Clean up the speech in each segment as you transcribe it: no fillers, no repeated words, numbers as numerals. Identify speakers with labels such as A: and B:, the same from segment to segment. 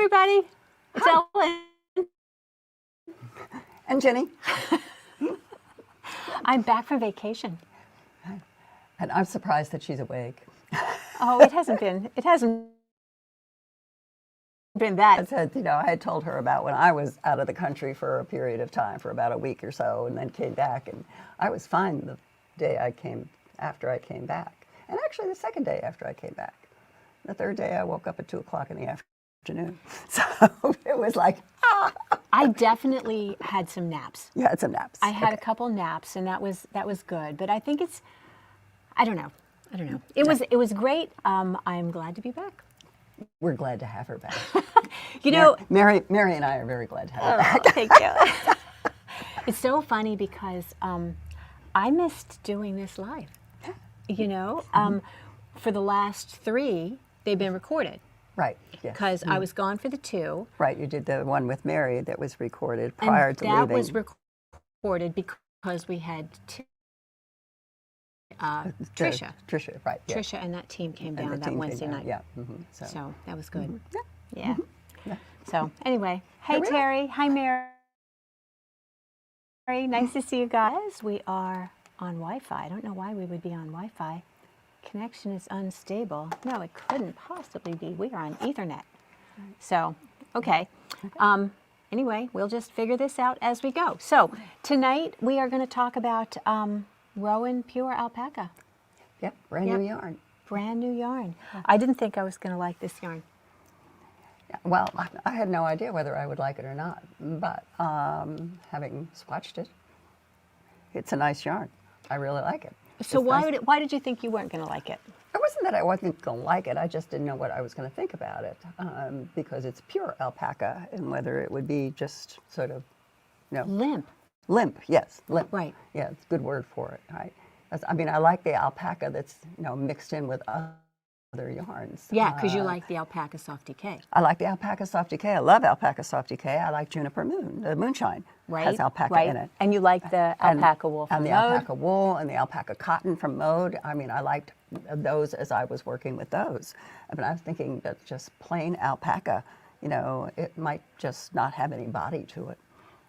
A: everybody. It's Ellen.
B: And Jenny.
A: I'm back from vacation.
B: And I'm surprised that she's awake.
A: Oh, it hasn't been that.
B: I said, I had told her about when I was out of the country for a period of time, for about a week or so, and then came back, and I was fine the day after I came back. And actually the second day after I came back. The third day I woke up at 2 o'clock in the afternoon. So it was like,
A: I definitely had some naps.
B: You had some naps.
A: I had a couple naps, and that was good. But I think I don't know. It was great. I'm glad to be back.
B: We're glad to have her back. Mary and I are very glad to have her back.
A: Thank you. It's so funny because I missed doing this live. For the last 3, they've been recorded.
B: Right. Yes.
A: Because I was gone for the 2.
B: Right. You did the one with Mary that was recorded prior to leaving.
A: That was recorded because we had Trisha.
B: Trisha, right. Yeah.
A: Trisha and that team came down that Wednesday night.
B: Yeah. Mm-hmm.
A: So that was good.
B: Mm-hmm.
A: Yeah.
B: Yeah.
A: So anyway, hey Terry. Hi Mary. Nice to see you guys. We are on Wi-Fi. I don't know why we would be on Wi-Fi. Connection is unstable. No, it couldn't possibly be. We are on Ethernet. So, okay. Anyway, we'll just figure this out as we go. So tonight we are going to talk about Rowan Pure Alpaca.
B: Yep, brand new yarn.
A: Brand new yarn. I didn't think I was going to like this yarn.
B: Well, I had no idea whether I would like it or not, but having swatched it, it's a nice yarn. I really like it.
A: So why did you think you weren't going to like it?
B: It wasn't that I wasn't going to like it. I just didn't know what I was going to think about it because it's pure alpaca, and whether it would be just sort of,
A: limp.
B: Limp, yes, limp.
A: Right.
B: Yeah, it's a good word for it. Right. I like the alpaca that's mixed in with other yarns.
A: Yeah, because you like the alpaca soft decay.
B: I like the alpaca soft decay. I love alpaca soft decay. I like juniper moonshine.
A: Right.
B: Has alpaca in it.
A: And you like the alpaca wool from
B: Mode. And the alpaca wool and the alpaca cotton from Mode. I liked those as I was working with those. I was thinking that just plain alpaca, it might just not have any body to it.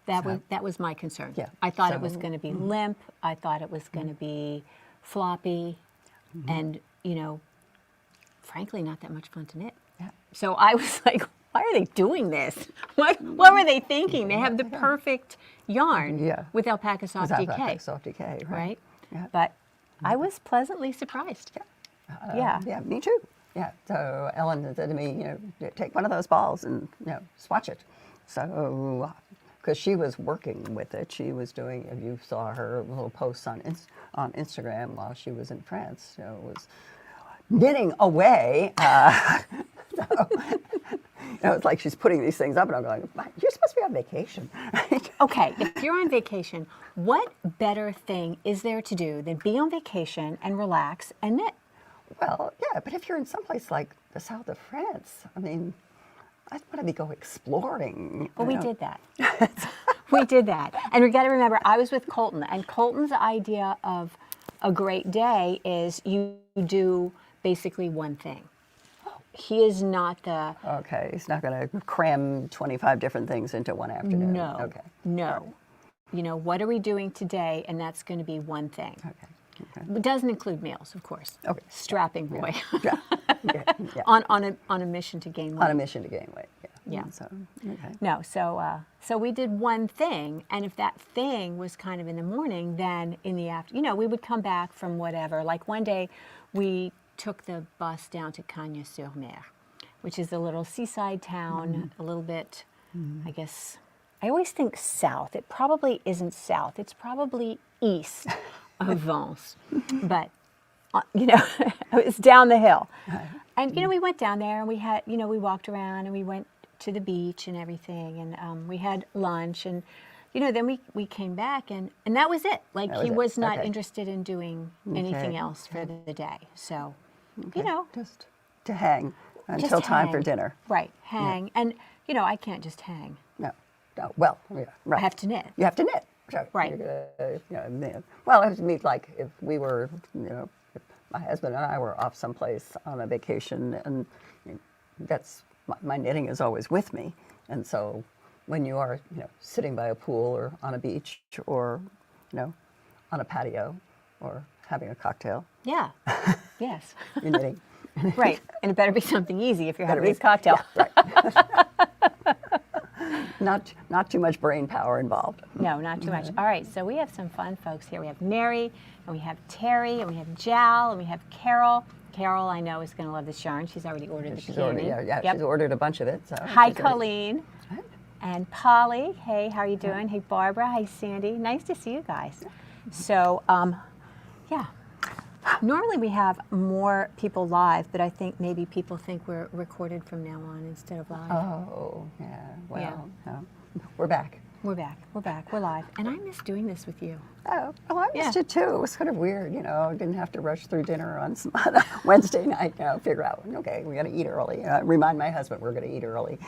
A: That was my concern.
B: Yeah.
A: I thought it was going to be limp. I thought it was going to be floppy, and frankly, not that much fun to knit.
B: Yeah.
A: So I was like, why are they doing this? What were they thinking? They have the perfect yarn with alpaca soft decay.
B: Alpaca soft decay, right?
A: Yeah. But I was pleasantly surprised.
B: Yeah, me too. Yeah. So Ellen said to me, take one of those balls and swatch it. So. Because she was working with it. She was doing, if you saw her little posts on Instagram while she was in France, was knitting away. It's like she's putting these things up, and I'm going, you're supposed to be on vacation.
A: Okay, if you're on vacation, what better thing is there to do than be on vacation and relax and knit?
B: Well, yeah, but if you're in someplace like the south of France, I want to go exploring.
A: Well, we did that. We did that. And we got to remember, I was with Colton, and Colton's idea of a great day is you do basically one thing. He is not the...
B: Okay, he's not going to cram 25 different things into one afternoon.
A: No.
B: Okay.
A: No. What are we doing today? And that's going to be one thing.
B: Okay.
A: It doesn't include meals, of course.
B: Okay.
A: Strapping boy.
B: Yeah.
A: On a mission to gain weight.
B: On a mission to gain weight. Yeah.
A: So,
B: okay.
A: No, so we did one thing, and if that thing was kind of in the morning, then in the afternoon, we would come back from whatever. Like one day, we took the bus down to Cagnes-sur-Mer, which is a little seaside town, a little bit, I guess, I always think south. It probably isn't south. It's probably east of Vence, but it was down the hill. And we went down there, and we had, we walked around, and we went to the beach and everything, and we had lunch, and then we came back, and that was it. Like he was not interested in doing anything else for the day. So,
B: just to hang until time for dinner.
A: Right, hang, and I can't just hang.
B: No. Well, yeah, right.
A: I have to knit.
B: You have to knit. So
A: right.
B: Well, it would be like if we were, if my husband and I were off someplace on a vacation, and that's my knitting is always with me, and so when you are, sitting by a pool or on a beach or, on a patio or having a cocktail,
A: Yeah. Yes.
B: you're knitting.
A: Right. And it better be something easy if you're
B: Better
A: having a
B: be-
A: cocktail.
B: yeah, right. Not too much brain power involved.
A: No, not too much. All right, so we have some fun folks here. We have Mary, and we have Terry, and we have Jal, and we have Carol. Carol, I know, is going to love this yarn. She's already ordered the
B: She's
A: candy.
B: ordered,
A: Yep.
B: she's ordered a bunch of it. So
A: Hi,
B: she's already-
A: Colleen. And Polly. Hey, how are you doing? Hey, Barbara. Hi, Sandy. Nice to see you guys. So, yeah. Normally we have more people live, but I think maybe people think we're recorded from now on instead of live.
B: Oh, yeah. Well, we're back.
A: We're back. We're back. We're live. And I miss doing this with you.
B: Oh, I missed
A: Yeah.
B: it too. It was kind of weird, Didn't have to rush through dinner on on a Wednesday night. Figure out, okay, we got to eat early. Remind my husband we're going to eat early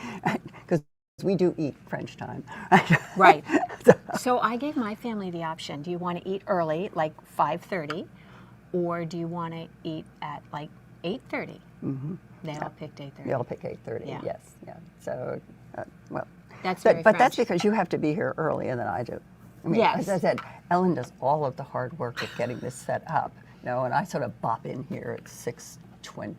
B: because we do eat French time.
A: Right. So I gave my family the option. Do you want to eat early, like 5:30, or do you want to eat at like 8:30? Mm-hmm. They all picked 8:30.
B: They all pick 8:30.
A: Yeah.
B: Yes. Yeah. So, well.
A: That's
B: But
A: very
B: that's
A: French.
B: because you have to be here earlier than I do. I mean,
A: Yes.
B: as I said, Ellen does all of the hard work of getting this set up, and I sort of bop in here at 6:20,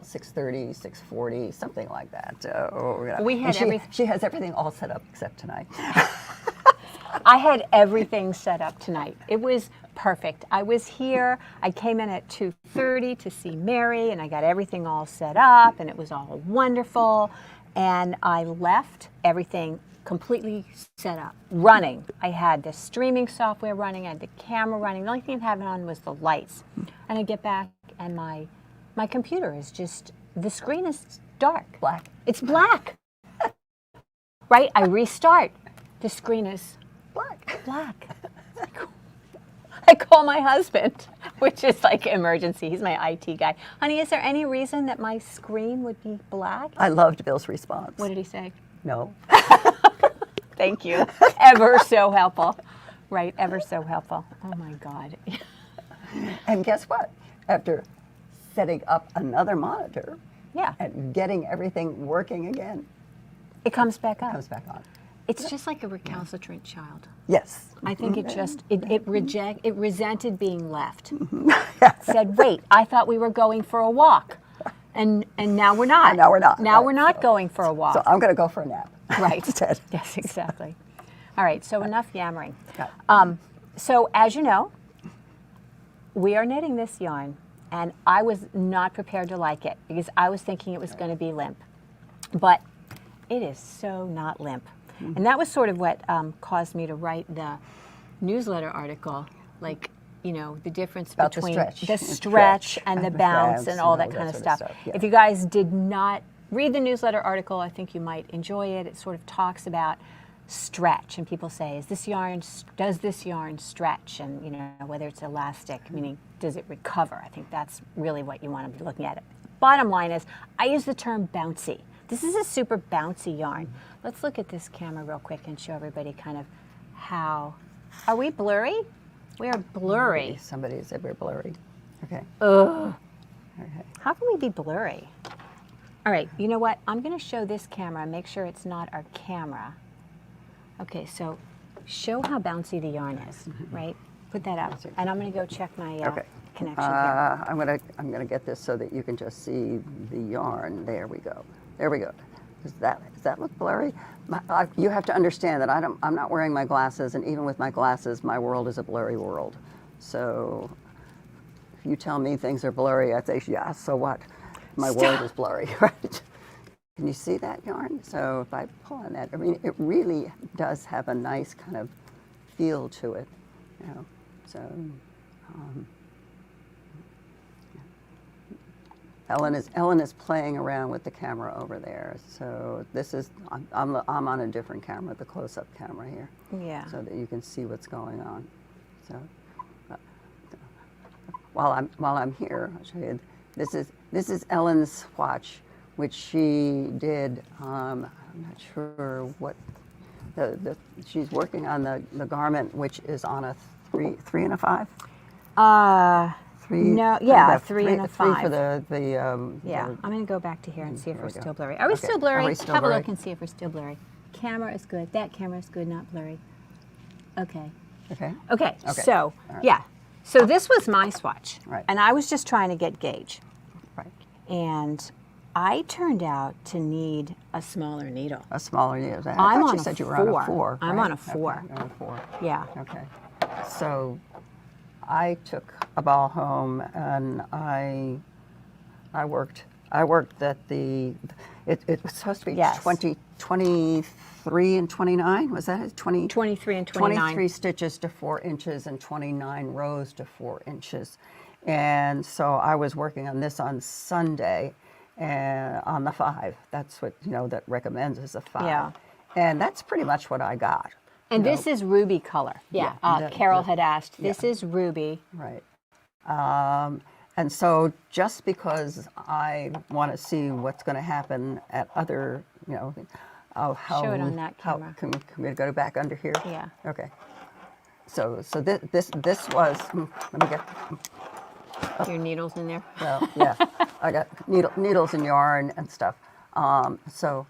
B: 6:30, 6:40, something like that.
A: We had
B: she has everything all set up except tonight.
A: I had everything set up tonight. It was perfect. I was here. I came in at 2:30 to see Mary, and I got everything all set up, and it was all wonderful. And I left everything completely set up, running. I had the streaming software running. I had the camera running. The only thing I had on was the lights. And I get back, and my computer is just, the screen is dark.
B: Black.
A: It's black. Right? I restart. The screen is black. I call my husband, which is like emergency. He's my IT guy. Honey, is there any reason that my screen would be black?
B: I loved Bill's response.
A: What did he say?
B: No.
A: Thank you. Ever so helpful. Right, ever so helpful. Oh my God.
B: And guess what? After setting up another monitor
A: Yeah,
B: and getting everything working again,
A: it comes back
B: it
A: up.
B: comes back on.
A: It's just like a recalcitrant child.
B: Yes.
A: I think it just, it resented being left.
B: Yes.
A: Said, wait, I thought we were going for a walk. And now we're not.
B: And now we're not.
A: Now
B: Right.
A: we're not
B: So-
A: going for a walk.
B: So I'm going to go for a nap.
A: Right.
B: Instead.
A: Yes, exactly. All right, so enough yammering.
B: Yeah.
A: So as you know, we are knitting this yarn, and I was not prepared to like it because I was thinking it was going to be limp. But it is so not limp. And that was sort of what caused me to write the newsletter article, like, the difference
B: About the
A: between
B: stretch.
A: the
B: The
A: stretch
B: stretch
A: and the
B: and the
A: bounce
B: bounce
A: and all
B: and
A: that
B: all
A: kind
B: that
A: of
B: sort of
A: stuff.
B: stuff, yeah.
A: If you guys did not read the newsletter article, I think you might enjoy it. It sort of talks about stretch, and people say, does this yarn stretch? And whether it's elastic, meaning does it recover? I think that's really what you want to be looking at. Bottom line is, I use the term bouncy. This is a super bouncy yarn. Let's look at this camera real quick and show everybody kind of how. Are we blurry? We are blurry.
B: Somebody said we're blurry. Okay.
A: Ugh.
B: Okay.
A: How can we be blurry? All right, you know what? I'm going to show this camera and make sure it's not our camera. Okay, so show how bouncy the yarn is, right? Put that up. And I'm going to go check my
B: Okay.
A: connection here.
B: I'm gonna get this so that you can just see the yarn. There we go. There we go. Does that look blurry? You have to understand that I'm not wearing my glasses, and even with my glasses, my world is a blurry world. So if you tell me things are blurry, I say, yeah, so what? My world is blurry, right? Can you see that yarn? So if I pull on that, I mean, it really does have a nice kind of feel to it, So. Ellen is playing around with the camera over there. So this is I'm on a different camera, the close-up camera here,
A: Yeah.
B: so that you can see what's going on. So while I'm here, I'll show you. This is Ellen's swatch, which she did. I'm not sure what she's working on the garment, which is on a 3 and a 5. 3.
A: No, yeah,
B: the
A: 3 and a
B: 3
A: 5.
B: for the
A: Yeah, I'm going to go back to here and see if
B: Here
A: we're
B: we go.
A: still blurry. Are we
B: Okay,
A: still blurry?
B: are we still
A: Have a
B: blurry?
A: look and see if we're still blurry. Camera is good. That camera is good, not blurry. Okay.
B: Okay.
A: Okay,
B: Okay.
A: so,
B: All right.
A: yeah. So this was my swatch.
B: Right.
A: And I was just trying to get gauge.
B: Right.
A: And I turned out to need a smaller needle.
B: A smaller needle. I
A: I'm
B: thought
A: on
B: you
A: a
B: said you were on a
A: 4.
B: 4.
A: I'm
B: right?
A: on a 4.
B: Okay, you're on a 4.
A: Yeah.
B: Okay. So I took a ball home and I worked at the, it was supposed to be
A: Yes.
B: 23 and 29, was that it?
A: 23 and 29.
B: 23 stitches to 4 inches and 29 rows to 4 inches. And so I was working on this on Sunday and on the 5. That's what, that recommends is a 5.
A: Yeah.
B: And that's pretty much what I got.
A: And this is ruby color. Yeah. Carol had asked, this is ruby.
B: Right. And so just because I want to see what's going to happen at other, how
A: Show it on that camera.
B: Can we go back under here?
A: Yeah.
B: Okay. So this was, let me get,
A: Your needles in there.
B: well, yeah, I got needles and yarn and stuff. So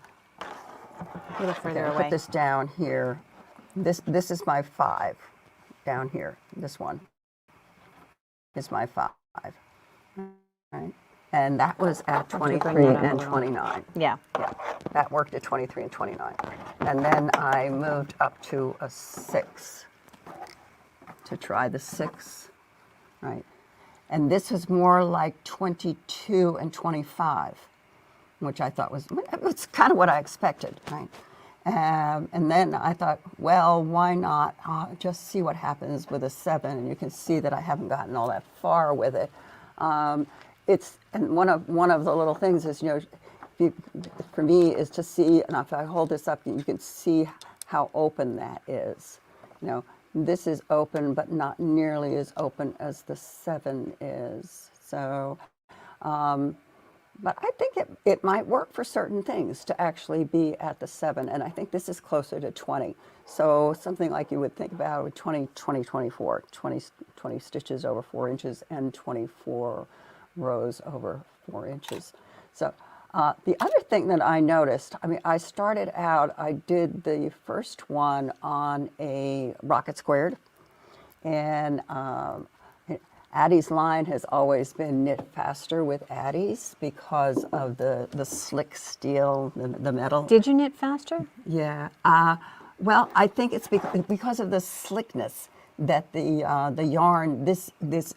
A: A little further
B: I'll
A: away.
B: put this down here. This is my 5 down here. This one is my 5. Right? And that was at
A: Why don't you bring
B: 23
A: that up a
B: and
A: little?
B: 29.
A: Yeah.
B: Yeah, that worked at 23 and 29. And then I moved up to a 6 to try the 6, right? And this was more like 22 and 25, which I thought was kind of what I expected, right? And then I thought, well, why not just see what happens with a 7? And you can see that I haven't gotten all that far with it. And one of the little things is, for me, is to see, and if I hold this up, you can see how open that is. This is open, but not nearly as open as the 7 is. So, but I think it might work for certain things to actually be at the 7, and I think this is closer to 20. So something like you would think about with 20 stitches over 4 inches and 24 rows over 4 inches. So the other thing that I noticed, I started out, I did the first one on a rocket squared, and Addie's line has always been knit faster with Addie's because of the slick steel, the metal.
A: Did you knit faster?
B: Yeah. Well, I think it's because of the slickness that the yarn. This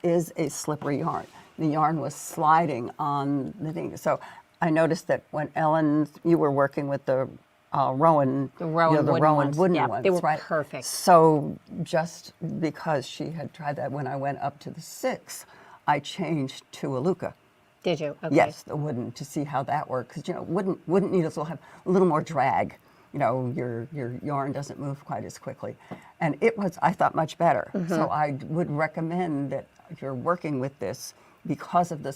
B: is a slippery yarn. The yarn was sliding on the thing. So I noticed that when Ellen, you were working with the Rowan,
A: The Rowan
B: wooden
A: yeah,
B: ones,
A: they were
B: right?
A: perfect.
B: So just because she had tried that, when I went up to the 6, I changed to a Luca.
A: Did you? Okay.
B: Yes, the wooden, to see how that works. Because wooden needles will have a little more drag. Your yarn doesn't move quite as quickly, and it was, I thought, much better. So I would recommend that if you're working with this, because of the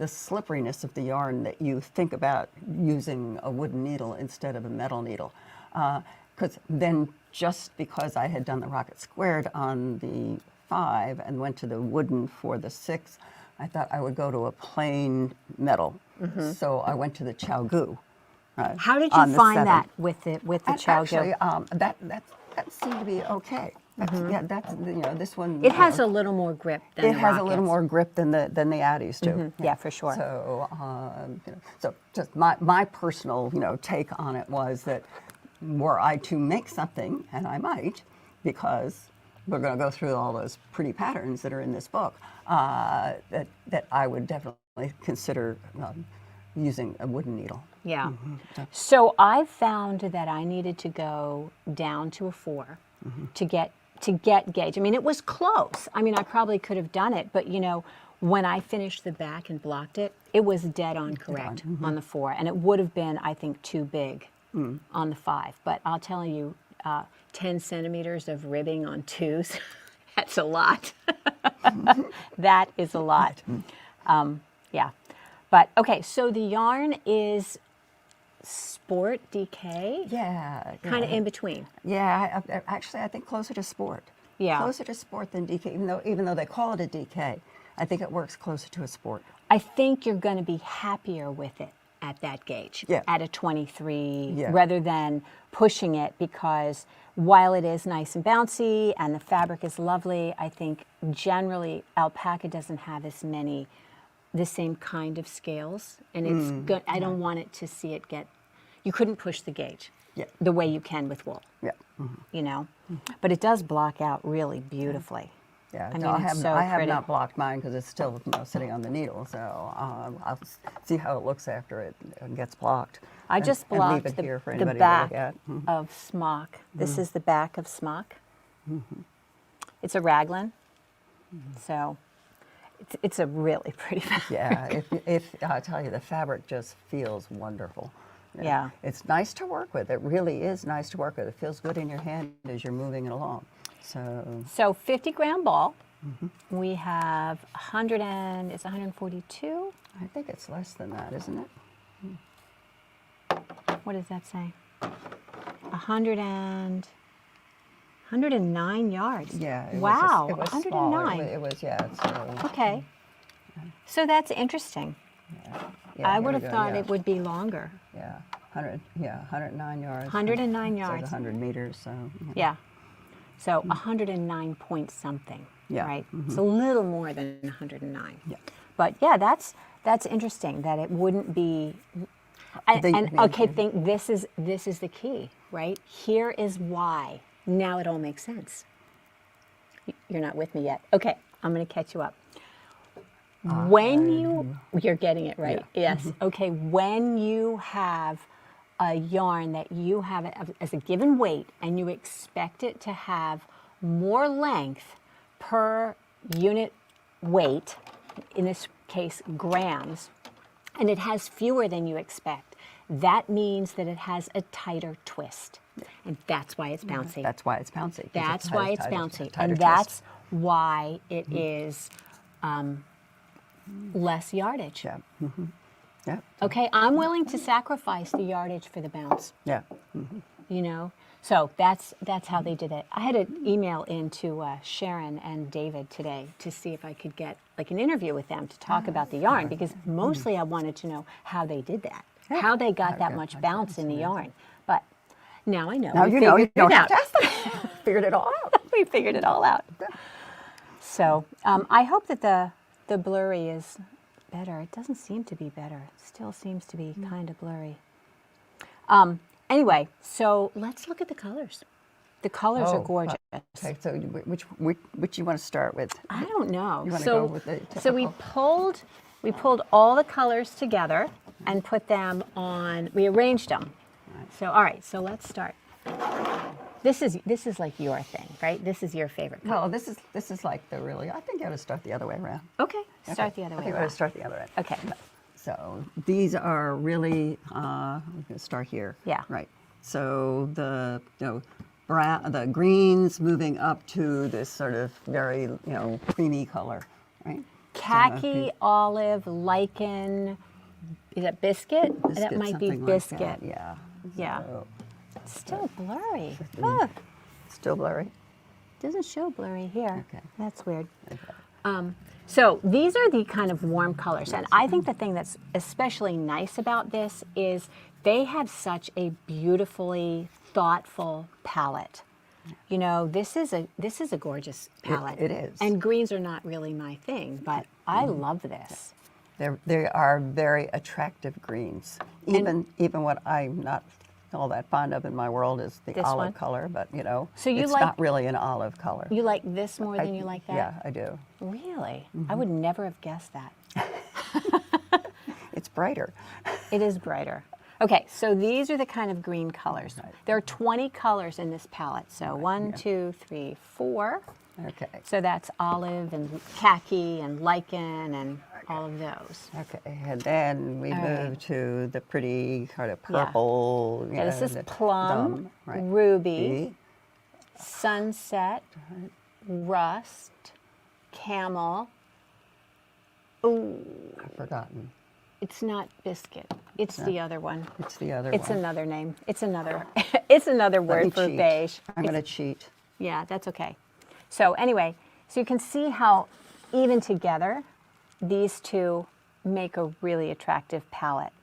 B: slipperiness of the yarn, that you think about using a wooden needle instead of a metal needle. Because then, just because I had done the rocket squared on the 5 and went to the wooden for the 6, I thought I would go to a plain metal. So I went to the Chaogu.
A: How did
B: on
A: you
B: the
A: find
B: 7.
A: that with the Chaogu?
B: Actually, that seemed to be okay. Yeah, that's this one.
A: It has a little more grip than
B: It
A: the
B: has a little
A: Rockets.
B: more grip than the Addies do.
A: Yeah, for sure.
B: So, so just my personal take on it was that were I to make something, and I might, because we're going to go through all those pretty patterns that are in this book, that I would definitely consider using a wooden needle.
A: Yeah. So I found that I needed to go down to a 4 to get gauge. It was close. I probably could have done it, but when I finished the back and blocked it, it was dead on correct on the 4, and it would have been, I think, too big on the 5. But I'll tell you, 10 centimeters of ribbing on 2s, that's a lot. That is a lot. Yeah. But okay, so the yarn is sport DK?
B: Yeah.
A: Kind of in between.
B: Yeah, actually, I think closer to sport.
A: Yeah.
B: Closer to sport than DK, even though they call it a DK. I think it works closer to a sport.
A: I think you're going to be happier with it at that gauge,
B: Yeah.
A: at a 23,
B: Yeah.
A: rather than pushing it, because while it is nice and bouncy and the fabric is lovely, I think generally alpaca doesn't have the same kind of scales, and it's good. I don't want it to see it get. You couldn't push the gauge,
B: Yeah.
A: the way you can with wool.
B: Yeah.
A: You know, but it does block out really beautifully.
B: Yeah,
A: I
B: so
A: mean,
B: I
A: it's
B: have,
A: so
B: I have
A: pretty.
B: not blocked mine because it's still sitting on the needle. So I'll see how it looks after it gets blocked.
A: I just
B: and leave
A: blocked
B: it here for
A: the
B: anybody
A: back
B: to look at.
A: of smock. This is the back of smock. It's a raglan, so it's a really pretty fabric.
B: Yeah, if I tell you, the fabric just feels wonderful.
A: Yeah.
B: It's nice to work with. It really is nice to work with. It feels good in your hand as you're moving it along.
A: So 50-gram ball. We have 100 and it's 142.
B: I think it's less than that, isn't it?
A: What does that say? 109 yards.
B: Yeah.
A: Wow.
B: It was
A: 109.
B: Small. It was, yeah. So,
A: Okay. So that's interesting.
B: yeah,
A: I
B: here
A: would
B: we
A: have
B: go,
A: thought
B: yeah.
A: it would be longer.
B: Yeah, 109 yards.
A: 109
B: It says
A: yards.
B: 100 meters, so.
A: Yeah. So 109 point something,
B: Yeah.
A: right? It's a little more than 109.
B: Yeah.
A: But yeah, that's interesting that it wouldn't be. Think this is the key, right? Here is why. Now it all makes sense. You're not with me yet. Okay, I'm going to catch you up. When you're getting it right.
B: Yeah.
A: Yes. Okay. When you have a yarn that you have as a given weight and you expect it to have more length per unit weight, in this case grams, and it has fewer than you expect, that means that it has a tighter twist. And that's why it's bouncy.
B: That's why it's bouncy. 'cause
A: That's why it's bouncy.
B: tighter
A: And
B: twist.
A: that's why it is less yardage.
B: Yeah. Yeah.
A: Okay, I'm willing to sacrifice the yardage for the bounce.
B: Yeah.
A: You know, so that's how they did it. I had an email into Sharon and David today to see if I could get like an interview with them to talk about the yarn, because mostly I wanted to know how they did that, how they got that much bounce in the yarn. But now I know.
B: Now
A: We
B: you know, you
A: figured
B: don't
A: it
B: have
A: out.
B: to ask them. Figured it all out.
A: We figured it all out. So I hope that the blurry is better. It doesn't seem to be better. It still seems to be kind of blurry. Anyway, so let's look at the colors. The colors are gorgeous.
B: Okay, so which you want to start with?
A: I don't know.
B: You wanna
A: So,
B: go with the
A: so we pulled all the colors together and put them on. We arranged them. So all right. So let's start. This is like your thing, right? This is your favorite color.
B: Well, this is like the really. I think you ought to start the other way around.
A: Okay. Start the other
B: I
A: way
B: think we ought
A: around.
B: to start the other way.
A: Okay.
B: So these are really. We're going to start here.
A: Yeah.
B: Right. So the brown, the greens moving up to this sort of very creamy color, right?
A: Khaki, olive, lichen. Is that biscuit? That might be
B: something like
A: biscuit.
B: that, yeah.
A: Yeah.
B: So,
A: It's still blurry. Oh,
B: still blurry.
A: doesn't show blurry here.
B: Okay.
A: That's weird.
B: Okay.
A: So these are the kind of warm colors, and I think the thing that's especially nice about this is they have such a beautifully thoughtful palette. You know, this is a gorgeous palette.
B: It is.
A: And greens are not really my thing, but I love this.
B: They are very attractive greens. Even what I'm not all that fond of in my world is the
A: This
B: olive
A: one?
B: color, but
A: So you
B: it's
A: like-
B: not really an olive color.
A: You like this more than you like that?
B: Yeah, I do.
A: Really? I would never have guessed that.
B: It's brighter.
A: It is brighter. Okay, so these are the kind of green colors.
B: Right.
A: There are 20 colors in this palette. So 1, 2, 3, 4.
B: Okay.
A: So that's olive and khaki and lichen and all of those.
B: Okay, and then we
A: All
B: move
A: right.
B: to the pretty kind of
A: Yeah.
B: purple.
A: Yeah, this is
B: the
A: plum,
B: right.
A: ruby, sunset, rust, camel. Ooh,
B: I've forgotten.
A: it's not biscuit. It's the other one.
B: It's the other
A: It's
B: one.
A: another name. It's another. It's another
B: Let me
A: word for
B: cheat.
A: beige.
B: I'm going to cheat.
A: Yeah, that's okay. So anyway, so you can see how even together, these two make a really attractive palette.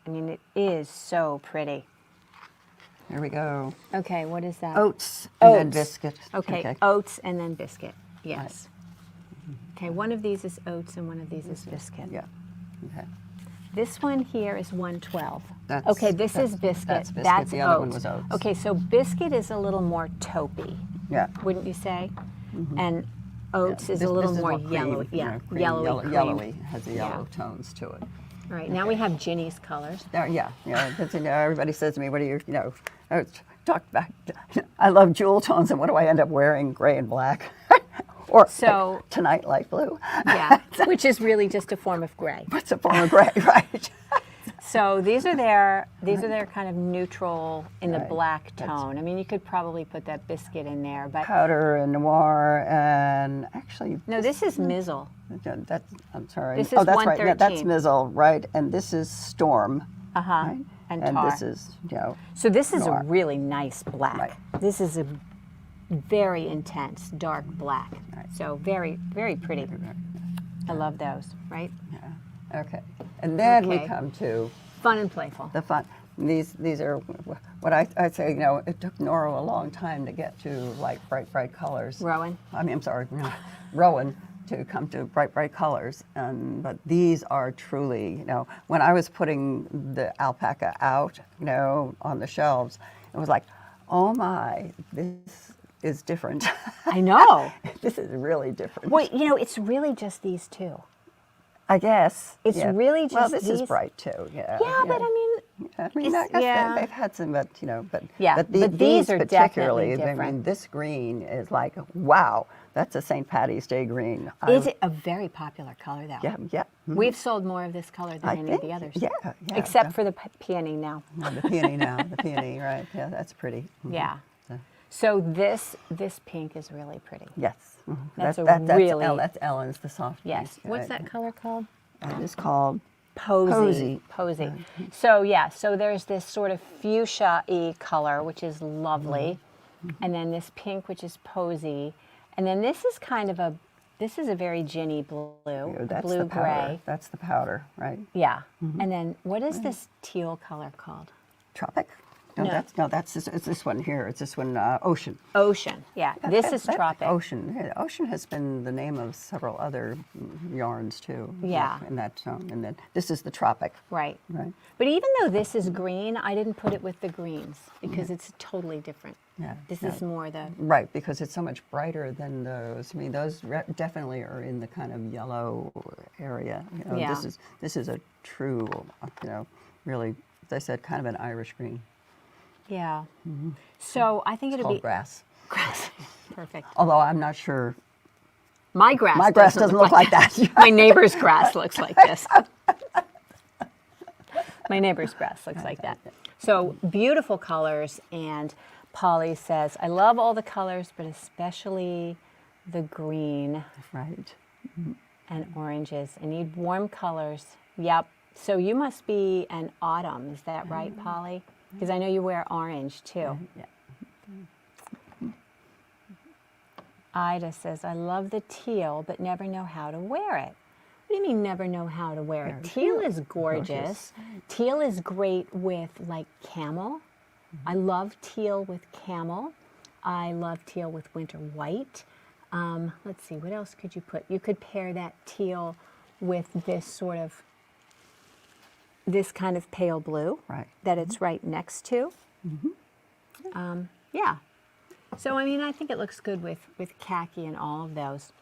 A: I mean, it is so pretty.
B: Here we go.
A: Okay, what is that?
B: Oats and then
A: Oats.
B: biscuit.
A: Okay, oats and then biscuit. Yes. Okay, one of these is oats and one of these is biscuit.
B: Yeah. Okay.
A: This one here is 112.
B: That's-
A: Okay, this is biscuit.
B: that's biscuit. The other one
A: oats.
B: was oats.
A: Okay, so biscuit is a little more taupey,
B: Yeah.
A: wouldn't you say? And oats is
B: This-
A: a little
B: this is
A: more
B: cream,
A: yellow.
B: you
A: Yeah,
B: know, cream,
A: yellowy cream.
B: yellowy, has the
A: Yeah.
B: yellow tones to it.
A: All right, now we have Ginny's colors.
B: There, yeah. That's, everybody says to me, what are you, talk back. I love jewel tones, and what do I end up wearing? Gray and black. Or
A: So-
B: like, tonight, light blue.
A: Yeah, which is really just a form of gray.
B: What's a form of gray, right?
A: So these are their kind of neutral in the
B: Right.
A: black tone. I mean, you could probably put that biscuit in there, but
B: Powder and noir, and actually,
A: no, this is Mizzle.
B: that's, I'm sorry.
A: This
B: Oh,
A: is
B: that's right. Yeah, that's
A: 113.
B: Mizzle, right? And this is Storm. Right?
A: And
B: And
A: tar.
B: this is,
A: So this is
B: noir.
A: a really nice black.
B: Right.
A: This is a very intense dark black.
B: Right.
A: So very, very pretty. I love those, right?
B: yeah. Okay. And then we
A: Okay.
B: come to
A: Fun and playful.
B: the fun. These are what I say. It took Nora a long time to get to like bright colors.
A: Rowan.
B: I mean, I'm sorry, Rowan, to come to bright colors. But these are truly, when I was putting the alpaca out, on the shelves, it was like, oh my, this is different.
A: I know.
B: This is really different.
A: Well, it's really just these two.
B: I guess.
A: It's
B: yeah.
A: really
B: Well,
A: just
B: this is
A: these-
B: bright too. Yeah.
A: Yeah, but I mean,
B: I mean,
A: it's-
B: I guess
A: yeah.
B: they've had some, but
A: Yeah,
B: but,
A: but these are
B: particularly,
A: definitely
B: I mean,
A: different.
B: this green is like, wow, that's a St. Patty's Day green.
A: is it a very popular color though?
B: Yeah, yeah.
A: We've sold more of this color than
B: I
A: any
B: think,
A: of the others.
B: yeah,
A: Except for the peony now.
B: the peony now, the peony, right? Yeah, that's pretty.
A: Yeah. So this pink is really pretty.
B: Yes.
A: That's a
B: that's
A: really-
B: that's Ellen's, the soft.
A: Yes.
B: pink,
A: What's
B: right?
A: that color called?
B: It is called
A: Posy.
B: Posy.
A: So yeah, so there's this sort of fuchsia-y color, which is lovely. And then this pink, which is posy. And then this is this is a very ginny blue,
B: That's
A: blue
B: the powder.
A: gray.
B: That's the powder, right?
A: Yeah. And then what is this teal color called?
B: Tropic. That's it's this one here. It's this one, Ocean.
A: Ocean. Yeah. This is tropic.
B: Ocean. Yeah, Ocean has been the name of several other yarns too.
A: Yeah.
B: In that tone, and then this is the Tropic.
A: Right.
B: Right.
A: But even though this is green, I didn't put it with the greens because it's totally different.
B: Yeah.
A: This
B: yeah.
A: is more the
B: Right, because it's so much brighter than those. I mean, those definitely are in the kind of yellow area.
A: Yeah.
B: This is a true, really, as I said, kind of an Irish green.
A: yeah. So I think it'd
B: Called
A: be
B: grass.
A: grass. Perfect.
B: Although I'm not sure.
A: My grass.
B: My grass doesn't look like that.
A: My neighbor's grass looks like this. My neighbor's grass looks like that. So beautiful colors, and Polly says, I love all the colors, but especially the green
B: Right.
A: and oranges. I need warm colors. Yep. So you must be an autumn, is that right, Polly? Because I know you wear orange too.
B: Yeah.
A: Ida says, I love the teal, but never know how to wear it. What do you mean never know how to wear it? Teal is gorgeous. Teal is great with like camel. I love teal with camel. I love teal with winter white. Let's see, what else could you put? You could pair that teal with this kind of pale blue
B: Right.
A: that it's right next to. Yeah. So, I mean, I think it looks good with khaki and all of those.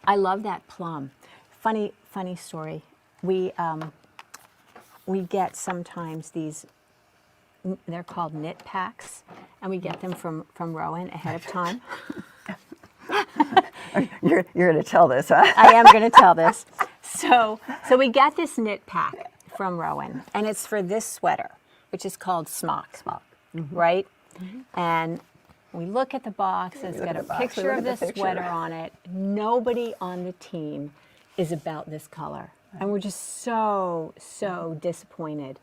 A: I love that plum. Funny story. We get sometimes these, they're called knit packs, and we get them from Rowan ahead of time.
B: You're going to tell this, huh?
A: I am going to tell this. So we get this knit pack from Rowan, and it's for this sweater, which is called Smock.
B: Smock.
A: Right? And we look at the box, it's
B: look
A: got
B: at
A: a
B: the box, we
A: picture
B: look
A: of
B: at the
A: this
B: picture.
A: sweater on it. Nobody on the team is about this color. And we're just so disappointed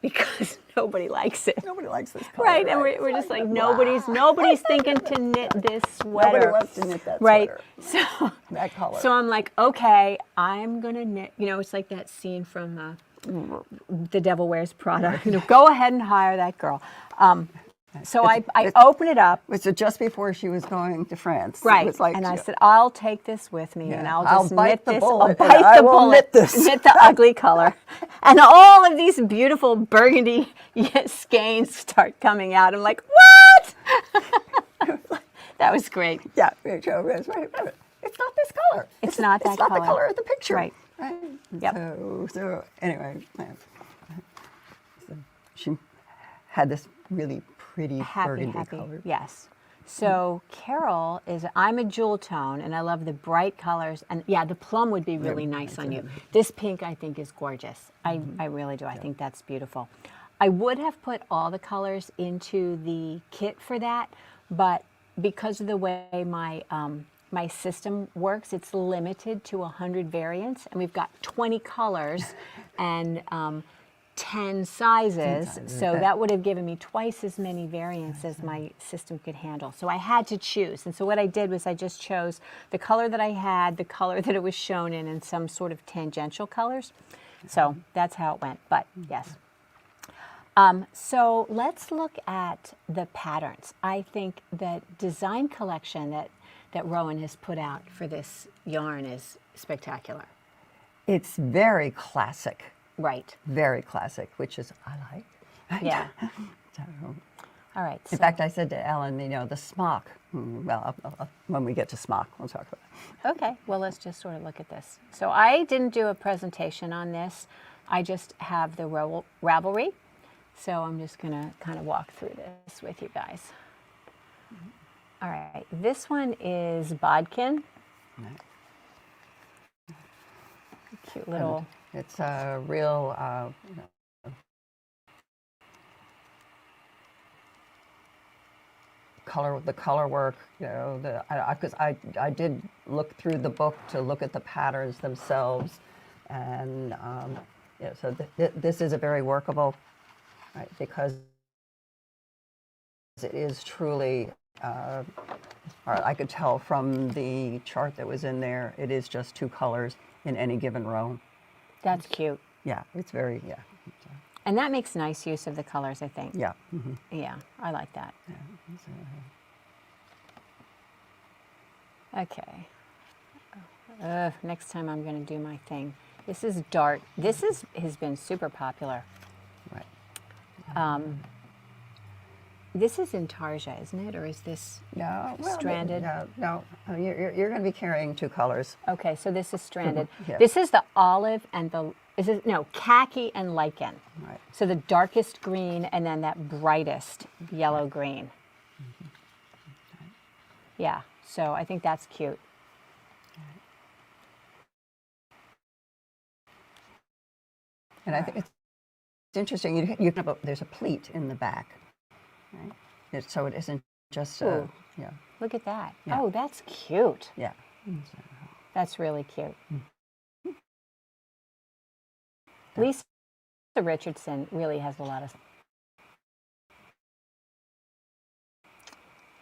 A: because nobody likes it.
B: Nobody likes this color.
A: Right, and we're just like, nobody's thinking to knit this sweater.
B: Nobody wants to knit that
A: right.
B: sweater.
A: So
B: That color.
A: So I'm like, okay, I'm gonna knit. You know, it's like that scene from The Devil Wears Prada. You know, go ahead and hire that girl. So I open it up.
B: Was it just before she was going to France?
A: Right,
B: It was like,
A: and I said, I'll take this with me, and I'll just
B: bite
A: knit
B: the
A: this.
B: bullet,
A: I'll
B: and
A: bite
B: I
A: the
B: will
A: bullet,
B: knit this.
A: knit the ugly color, and all of these beautiful burgundy skeins start coming out. I'm like, what? That was great.
B: Yeah, it's not this color.
A: It's not that
B: It's not
A: color.
B: the color of the picture.
A: Right. Yep.
B: So anyway, so she had this really pretty burgundy color.
A: Yes. So Carol I'm a jewel tone, and I love the bright colors. And yeah, the plum would be really nice on you. This pink, I think, is gorgeous. I really do. I think that's beautiful. I would have put all the colors into the kit for that, but because of the way my system works, it's limited to 100 variants, and we've got 20 colors and 10 sizes, so that would have given me twice as many variants as my system could handle. So I had to choose, and so what I did was I just chose the color that I had, the color that it was shown in, and some sort of tangential colors. So that's how it went, but yes. So let's look at the patterns. I think that design collection that Rowan has put out for this yarn is spectacular.
B: It's very classic.
A: Right.
B: Very classic, which is I like.
A: Yeah.
B: So,
A: All right.
B: in fact, I said to Ellen, you know, the smock. Well, when we get to smock, we'll talk about it.
A: Okay. Well, let's just sort of look at this. So I didn't do a presentation on this. I just have the Ravelry. So I'm just going to kind of walk through this with you guys. All right. This one is bodkin. Cute little.
B: It's a real the color work, you know, because I did look through the book to look at the patterns themselves, and yeah, so this is a very workable, right, because it is truly, or I could tell from the chart that was in there, it is just 2 colors in any given row.
A: That's cute.
B: Yeah, it's very, yeah.
A: And that makes nice use of the colors, I think.
B: Yeah.
A: Yeah, I like that. Okay. Next time I'm going to do my thing. This is Dart. This has been super popular.
B: Right.
A: This is Intarsia, isn't it? Or is this stranded?
B: No. You're going to be carrying 2 colors.
A: Okay, so this is stranded.
B: Yeah.
A: This is the olive and khaki and lichen.
B: Right.
A: So the darkest green and then that brightest yellow green. Yeah, so I think that's cute.
B: And I think it's interesting. There's a pleat in the back, right? So it isn't just
A: Ooh.
B: yeah.
A: Look at that.
B: Yeah.
A: Oh, that's cute.
B: Yeah.
A: That's really cute. Lisa Richardson really has a lot of.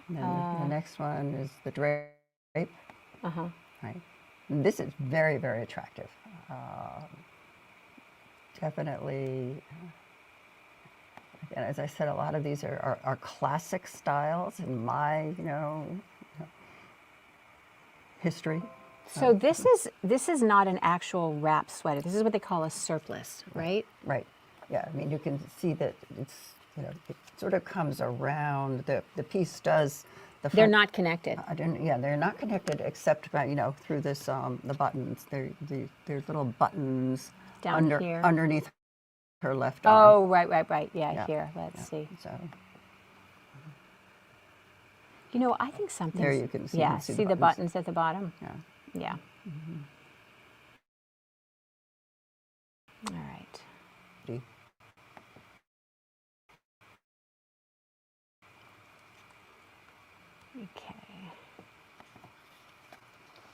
B: And then the next one is the drape. Right. And this is very, very attractive. Definitely. Again, as I said, a lot of these are classic styles in my, history.
A: So this is not an actual wrap sweater. This is what they call a surplice, right?
B: Right. Yeah. I mean, you can see that it's it sort of comes around. The piece does.
A: They're not connected.
B: They're not connected except by through this the buttons. There's little buttons
A: down here
B: underneath her left arm.
A: Oh, right. Yeah. Here. Let's see.
B: So.
A: I think something.
B: There you can see.
A: Yeah, see the buttons at the bottom?
B: Yeah.
A: Yeah. All right. Okay.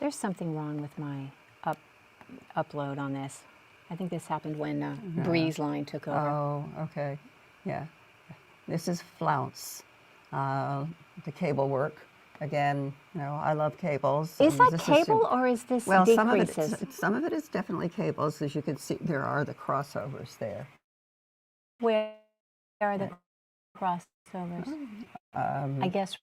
A: There's something wrong with upload on this. I think this happened when Breeze Line took over.
B: Oh, okay. Yeah. This is flounce. The cable work. Again, you know, I love cables.
A: Is that
B: This
A: cable or is this
B: well,
A: decreases?
B: some of it is definitely cables. As you can see, there are the crossovers there.
A: Where are the crossovers? I guess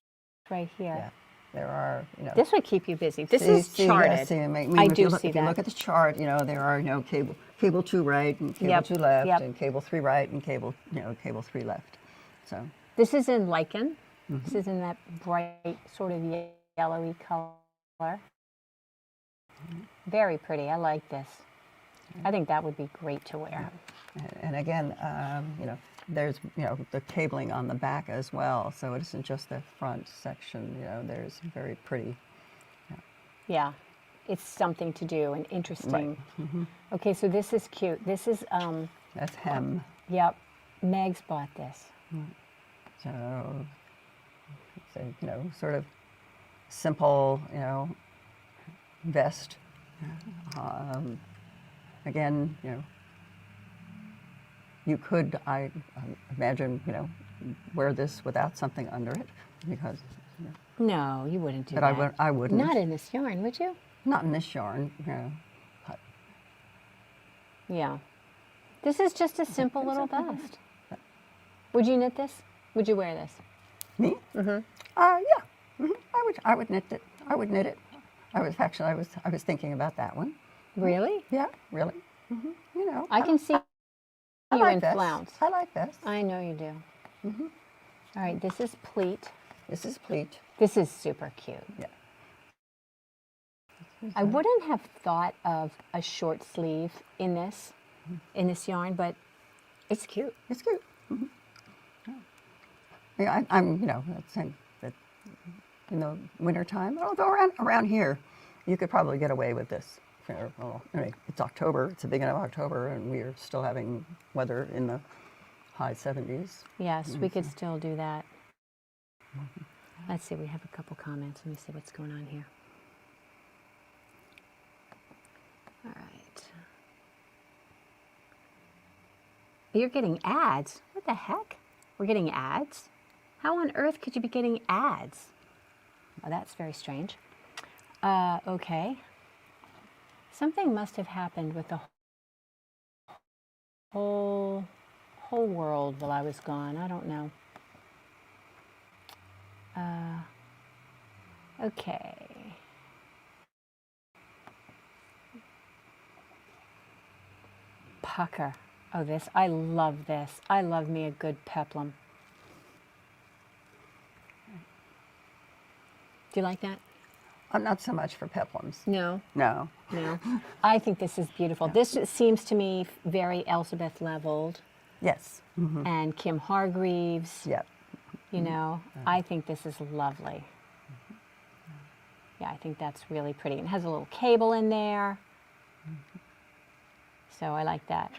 A: right here.
B: Yeah, there are, you know.
A: This would keep you busy. This is charted.
B: I
A: do see
B: if you
A: that.
B: look at the chart, you know, there are, you know, cable 2 right and cable
A: Yep,
B: 2 left
A: yep.
B: and cable 3 right and cable 3 left. So,
A: This is in lichen. This is in that bright sort of yellowy color. Very pretty. I like this. I think that would be great to wear.
B: and again, you know, there's, you know, the cabling on the back as well. So it isn't just the front section, you know, there's very pretty.
A: Yeah, it's something to do and interesting.
B: Right.
A: Okay, so this is cute. This is,
B: That's hem.
A: yep, Meg's bought this.
B: So, it's a, you know, sort of simple, you know, vest. Again, you know, you could, I imagine, you know, wear this without something under it, because, you know,
A: No, you wouldn't do
B: but
A: that.
B: I wouldn't.
A: Not in this yarn, would you?
B: Not in this yarn, you know. But
A: Yeah. This is just a simple little vest. Would you knit this? Would you wear this?
B: me? Yeah. I would knit it. I would knit it. I was thinking about that one.
A: Really?
B: Yeah, really. You know.
A: I can see
B: I
A: you
B: like
A: in
B: this.
A: flounce.
B: I like this.
A: I know you do. All right, this is pleat.
B: This is pleat.
A: This is super cute.
B: Yeah.
A: I wouldn't have thought of a short sleeve in this yarn, but it's cute.
B: It's cute. Yeah, I'm, you know, saying that in the wintertime, although around here, you could probably get away with this. Well, anyway, it's October, it's the beginning of October, and we are still having weather in the high 70s.
A: Yes, we could still do that. Let's see, we have a couple comments. Let me see what's going on here. All right. You're getting ads. What the heck? We're getting ads? How on earth could you be getting ads? Well, that's very strange. Okay. Something must have happened with the whole world while I was gone. I don't know. Okay. Pucker. Oh, this. I love this. I love me a good peplum. Do you like that?
B: Not so much for peplums.
A: No.
B: No.
A: No. I think this is beautiful. This seems to me very Elizabeth Leveled
B: Yes.
A: and Kim Hargreaves.
B: Yeah.
A: You know, I think this is lovely. Yeah, I think that's really pretty. It has a little cable in there. So I like that.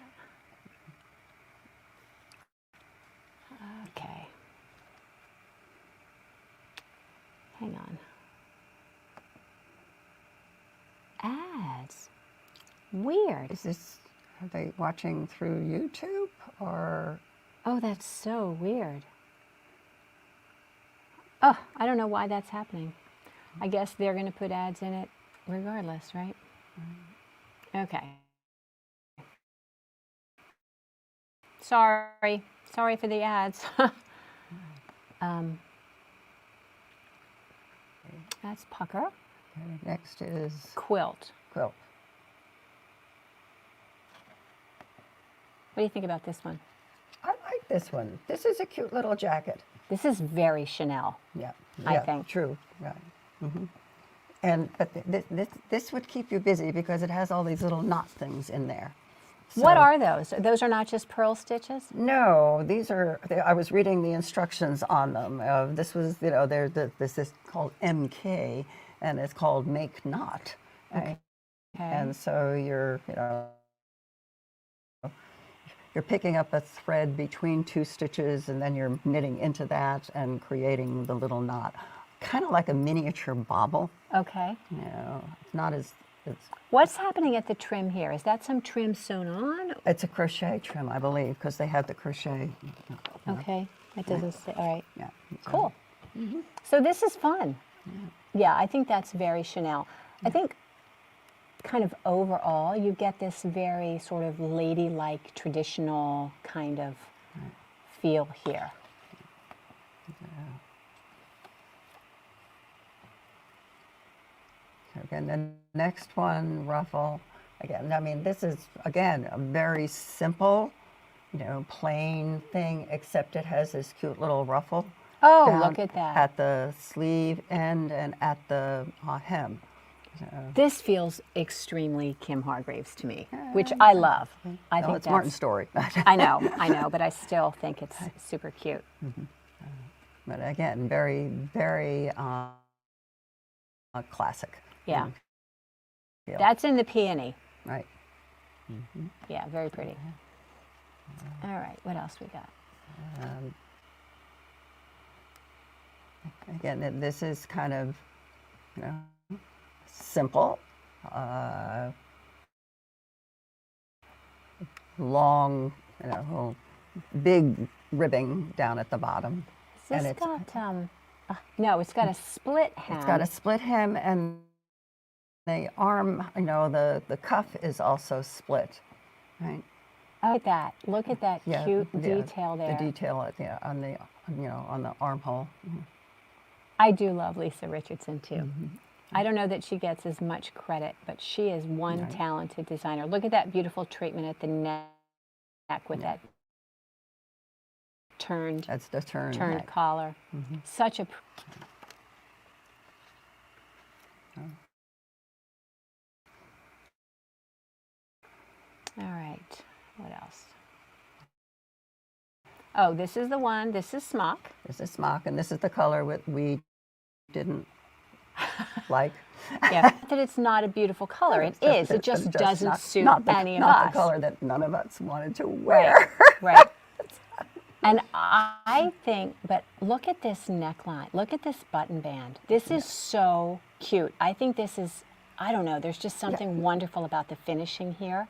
A: Okay. Hang on. Ads. Weird.
B: Are they watching through YouTube or?
A: Oh, that's so weird. Oh, I don't know why that's happening. I guess they're going to put ads in it regardless, right? Okay. Sorry for the ads. That's pucker.
B: Okay, next is
A: Quilt.
B: quilt.
A: What do you think about this one?
B: I like this one. This is a cute little jacket.
A: This is very Chanel.
B: Yeah.
A: I
B: Yeah,
A: think.
B: True. Right. But this would keep you busy because it has all these little knot things in there.
A: What
B: So-
A: are those? Those are not just pearl stitches?
B: No, these are. I was reading the instructions on them. This was, you know, this is called MK, and it's called make knot.
A: Okay.
B: And so you're picking up a thread between two stitches, and then you're knitting into that and creating the little knot, kind of like a miniature bobble.
A: Okay.
B: You know, it's not as
A: What's happening at the trim here? Is that some trim sewn on?
B: It's a crochet trim, I believe, because they have the crochet.
A: Okay, it doesn't say. All right,
B: Yeah.
A: cool. So this is fun. Yeah, I think that's very Chanel. I think kind of overall, you get this very sort of ladylike, traditional kind of feel here.
B: Again, the next one, ruffle. Again, I mean, this is, again, a very simple, plain thing, except it has this cute little ruffle.
A: Oh,
B: down
A: look at that.
B: At the sleeve end and at the hem.
A: This feels extremely Kim Hargreaves to me, which I love. I think
B: it's Martin's story.
A: I know, but I still think it's super cute.
B: But again, very, very classic.
A: Yeah. That's in the peony.
B: Right.
A: Yeah, very pretty. All right, what else we got?
B: Again, this is kind of, simple, long, big ribbing down at the bottom.
A: Has this got, no, it's got a split hem.
B: It's got a split hem, and the arm, the cuff is also split, right?
A: Look at that. Look at that cute detail there.
B: The detail, on the, on the armhole.
A: I do love Lisa Richardson too. I don't know that she gets as much credit, but she is one talented designer. Look at that beautiful treatment at the neck with that turned.
B: That's the turned neck.
A: Collar. Such a. All right. What else? Oh, this is the one. This is smock.
B: This is smock, and this is the color we didn't like.
A: Yeah, that it's not a beautiful color. It is. It just doesn't suit any of us.
B: Not the color that none of us wanted to wear.
A: Right. And I think, but look at this neckline. Look at this button band. This is so cute. I think this is, I don't know, there's just something wonderful about the finishing here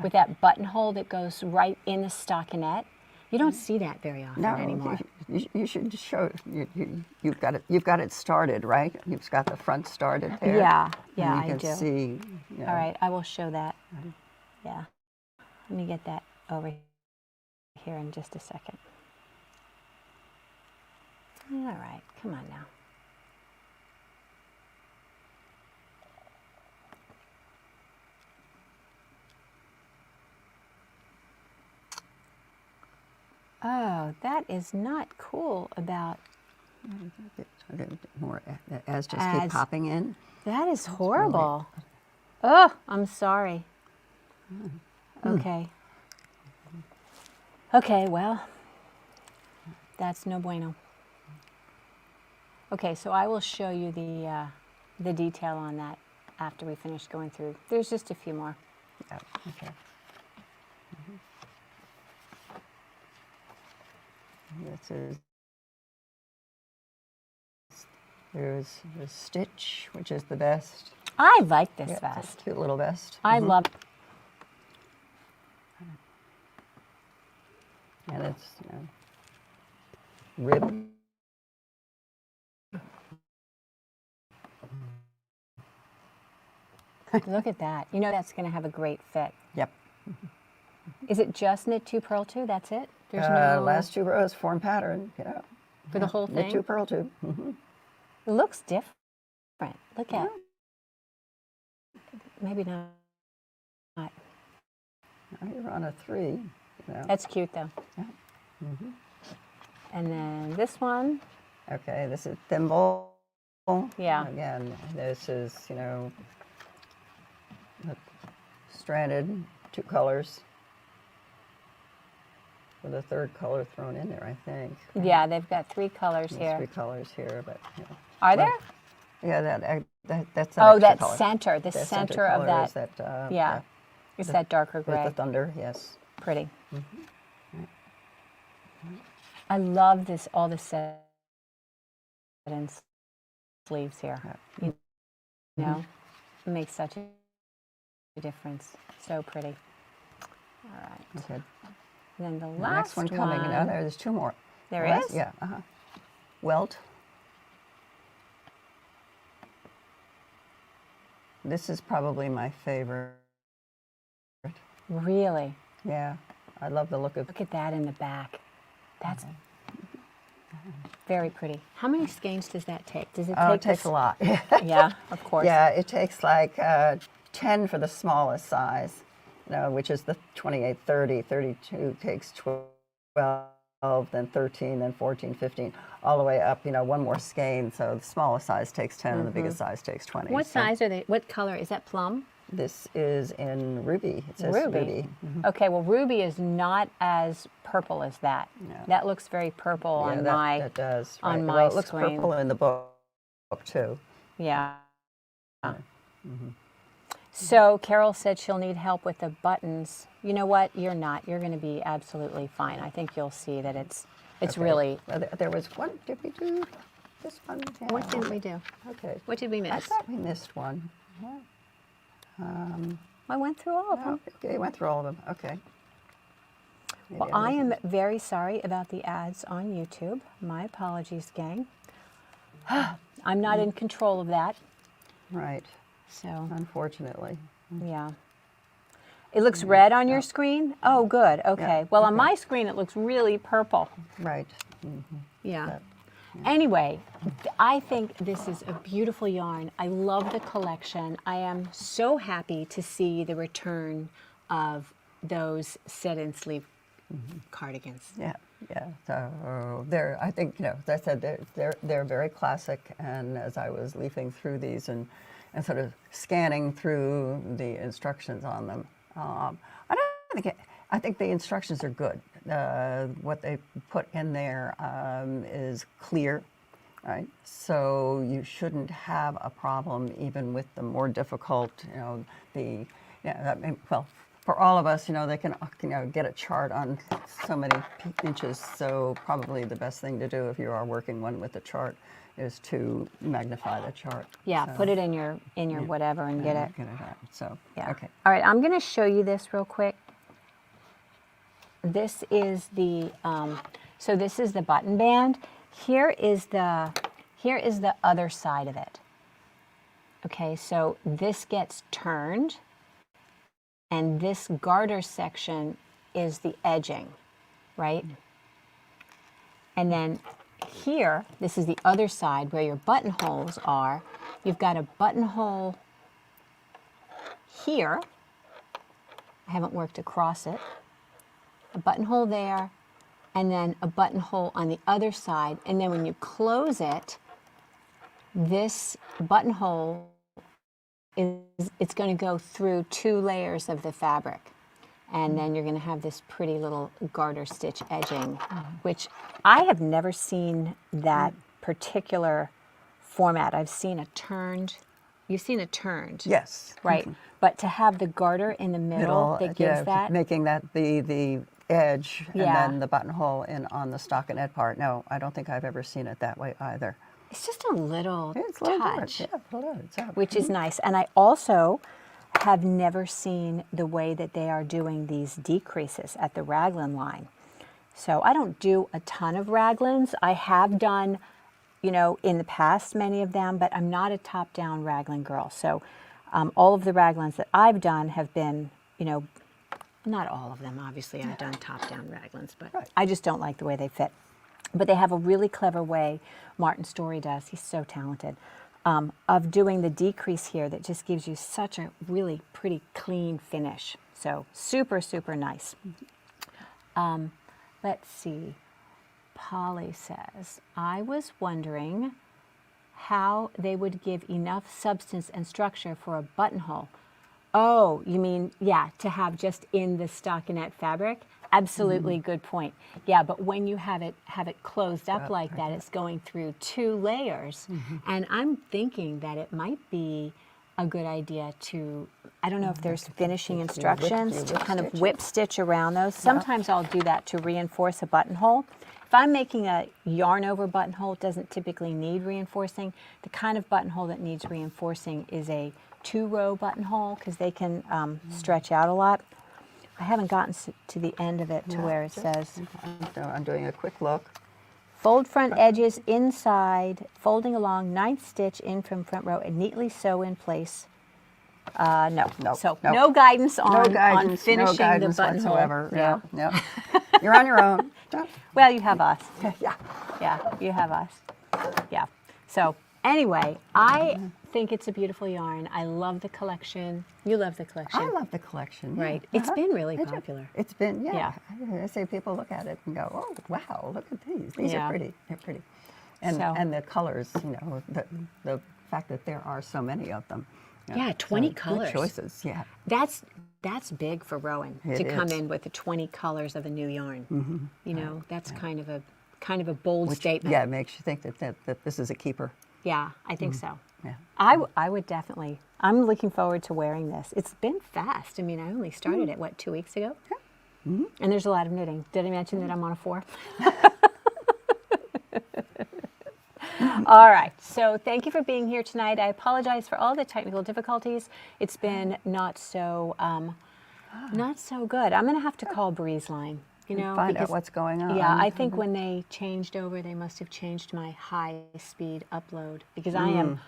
A: with that buttonhole that goes right in the stockinette. You don't see that very often anymore.
B: You should show. You've got it started, right? You've got the front started there.
A: Yeah,
B: I do.
A: You can
B: see.
A: All right, I will show that. Yeah, let me get that over here in just a second. All right, come on now. Oh, that is not cool about...
B: More as just keep popping in.
A: That is horrible. Oh, I'm sorry. Okay. Okay, well, that's no bueno. Okay, so I will show you the detail on that after we finish going through. There's just a few more.
B: Yeah, okay. There's the stitch, which is the vest.
A: I like this vest.
B: Cute little vest.
A: I love it.
B: And it's rib.
A: Look at that. You know that's going to have a great fit.
B: Yep.
A: Is it just knit 2, purl 2? That's it?
B: There's no last 2 rows, form pattern.
A: For the whole thing?
B: Knit 2, purl 2.
A: It looks different. Look at. Maybe not.
B: You're on a 3.
A: That's cute though.
B: Yeah.
A: And then this one.
B: Okay, this is thimble.
A: Yeah.
B: Again, this is stranded 2 colors. With a 3rd color thrown in there, I think.
A: Yeah, they've got 3 colors
B: There's
A: here.
B: 3 colors here, but
A: Are there?
B: Yeah, that's
A: that
B: color.
A: center, the center of that. Yeah, it's that darker gray.
B: With the thunder, yes.
A: Pretty. I love this. All the set-in sleeves here. You know, makes such a difference. So pretty. All right.
B: Good.
A: Then the
B: The
A: last
B: next one coming. No, there's two more.
A: There
B: The last-
A: is?
B: Yeah. Welt. This is probably my favorite.
A: Really?
B: Yeah, I love the look of.
A: Look at that in the back. That's very pretty. How many skeins does that take? Does it take?
B: Oh, it takes a lot.
A: Yeah, of course.
B: Yeah, it takes like 10 for the smallest size, which is the 28, 30. 32 takes 12, then 13, then 14, 15, all the way up, one more skein. So the smallest size takes 10 and the biggest size takes 20.
A: What
B: So
A: size are they? What color? Is that plum?
B: this is in ruby. It says ruby.
A: Okay, well, ruby is not as purple as that.
B: No.
A: That looks very purple on my
B: that does.
A: on
B: Right.
A: my
B: Well, it looks
A: screen.
B: purple in the book too.
A: Yeah. So Carol said she'll need help with the buttons. You know what? You're not. You're going to be absolutely fine. I think you'll see that it's
B: Okay.
A: really.
B: Well, there was one. Did we do this one? Yeah.
A: What did we do?
B: Okay.
A: What did we
B: I
A: miss?
B: thought we missed one.
A: I went through all of them.
B: Okay, you went through all of them. Okay. Maybe
A: Well, I am
B: missed
A: very sorry about the ads on YouTube. My apologies, gang. I'm not in control of that.
B: one. Right.
A: So,
B: Unfortunately.
A: yeah. It looks red on your screen? Oh, good. Okay. Well, on
B: okay.
A: my screen, it looks really purple.
B: Right.
A: Yeah.
B: That-
A: Anyway, I think this is a beautiful yarn. I love the collection. I am so happy to see the return of those set-in sleeve cardigans.
B: Yeah. Yeah. So I think, as I said, they're very classic. And as I was leafing through these and sort of scanning through the instructions on them, I think the instructions are good. What they put in there is clear, right? So you shouldn't have a problem even with the more difficult, for all of us, they can, get a chart on so many inches. So probably the best thing to do if you are working one with a chart is to magnify the chart.
A: Yeah,
B: So,
A: put it in your whatever and get it.
B: Get it out. So,
A: Yeah.
B: okay.
A: All right, I'm going to show you this real quick. This is the so this is the button band. Here is the other side of it. Okay, so this gets turned, and this garter section is the edging, right? And then here, this is the other side where your buttonholes are. You've got a buttonhole here. I haven't worked across it. A buttonhole there, and then a buttonhole on the other side. And then when you close it, this buttonhole it's going to go through 2 layers of the fabric. And then you're going to have this pretty little garter stitch edging, which I have never seen that particular format. I've seen a turned, you've seen a turned.
B: Yes.
A: Right. But to have the garter in the middle that gives that.
B: Making that the edge
A: Yeah.
B: and then the buttonhole in on the stockinette part. No, I don't think I've ever seen it that way either.
A: It's just a little
B: It's a little
A: touch,
B: different. Yeah, a little, it's up.
A: which is nice. And I also have never seen the way that they are doing these decreases at the raglan line. So I don't do a ton of raglans. I have done, in the past, many of them, but I'm not a top-down raglan girl. So all of the raglans that I've done have been, not all of them, obviously. I've done top-down raglans, but
B: Right.
A: I just don't like the way they fit. But they have a really clever way, Martin Story does, he's so talented, of doing the decrease here that just gives you such a really pretty clean finish. So super, super nice. Let's see. Polly says, I was wondering how they would give enough substance and structure for a buttonhole. Oh, you mean, yeah, to have just in the stockinette fabric? Absolutely, good point. Yeah, but when you have it closed up like that, it's going through 2 layers. And I'm thinking that it might be a good idea to, I don't know if there's finishing instructions to kind of whip stitch around those. Sometimes I'll do that to reinforce a buttonhole. If I'm making a yarn over buttonhole, it doesn't typically need reinforcing. The kind of buttonhole that needs reinforcing is a 2-row buttonhole because they can stretch out a lot. I haven't gotten to the end of it to where it says.
B: I'm doing a quick look.
A: Fold front edges inside, folding along 9th stitch in from front row and neatly sew in place. No. So no guidance on finishing
B: no guidance
A: the buttonhole.
B: whatsoever.
A: Yeah.
B: No. You're on your own.
A: Well, you have us.
B: Yeah.
A: Yeah, you have us. Yeah. So anyway, I think it's a beautiful yarn. I love the collection. You love the collection.
B: I love the collection. Yeah.
A: Right. It's been really popular.
B: It's been, yeah. I say people look at it and go, oh, wow, look at these. These are pretty. They're pretty. And the colors, the fact that there are so many of them.
A: Yeah, 20 colors.
B: Good choices, yeah.
A: That's big for Rowan to come in with the 20 colors of a new yarn. You know, that's kind of a bold statement.
B: Yeah, it makes you think that this is a keeper.
A: Yeah, I think so.
B: Yeah.
A: I would definitely. I'm looking forward to wearing this. It's been fast. I mean, I only started it, 2 weeks ago? Yeah. And there's a lot of knitting. Did I mention that I'm on a 4? All right, so thank you for being here tonight. I apologize for all the technical difficulties. It's been not so good. I'm going to have to call Breeze Line.
B: Find out what's going on.
A: Yeah, I think when they changed over, they must have changed my high-speed upload because I am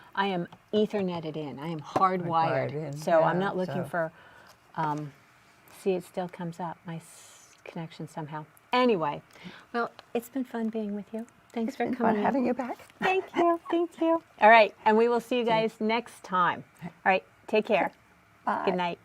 A: Etherneted in. I am hardwired in. So I'm not looking for. See, it still comes up my connection somehow. Anyway, well, it's been fun being with you. Thanks for coming.
B: Fun having you back.
A: Thank you. Thank you. All right, and we will see you guys next time. All right, take care.
B: Bye.
A: Good night.